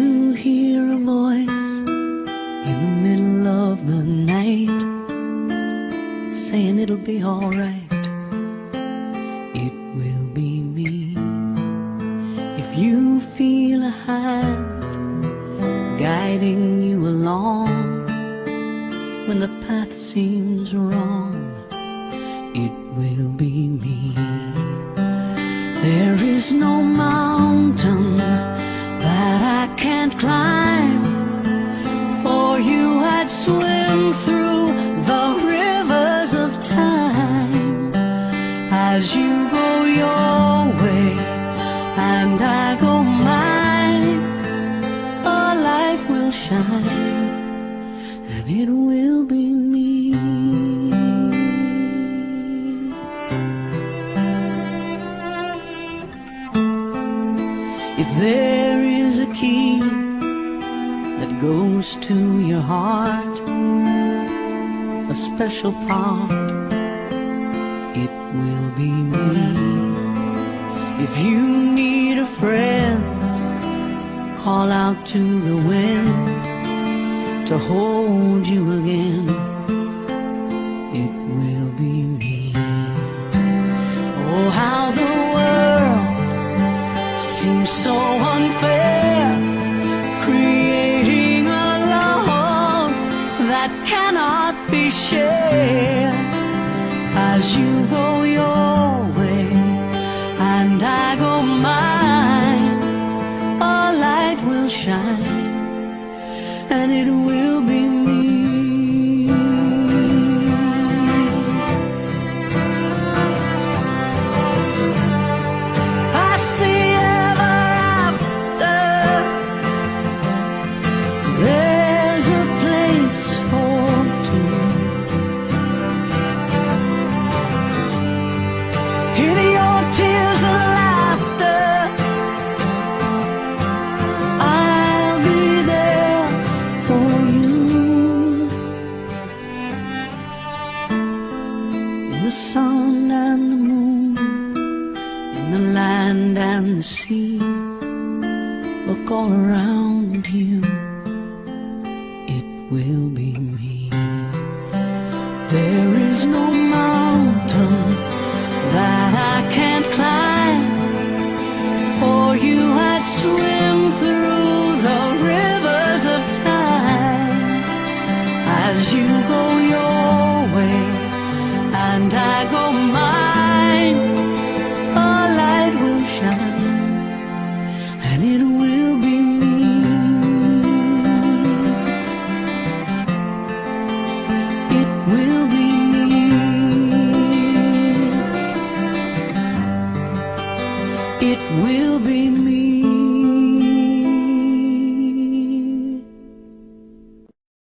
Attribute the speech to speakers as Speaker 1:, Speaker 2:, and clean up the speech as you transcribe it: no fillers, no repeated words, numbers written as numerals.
Speaker 1: you hear a voice in the middle of the night saying it'll be alright, it will be me. If you feel a hand guiding you along when the path seems wrong, it will be me. There is no mountain that I can't climb. For you I'd swim through the rivers of time. As you go your way and I go mine, a light will shine and it will be me. If there is a key that goes to your heart, a special part, it will be me. If you need a friend, call out to the wind to hold you again, it will be me. Oh, how the world seems so unfair, creating a love that cannot be shared. As you go your way and I go mine, a light will shine and it will be me. Past the ever after, there's a place for two. In your tears and laughter, I'll be there for you. In the sun and the moon, in the land and the sea, look all around you, it will be me. There is no mountain that I can't climb. For you I'd swim through the rivers of time. As you go your way and I go mine, a light will shine and it will be me. It will be me. It will be me.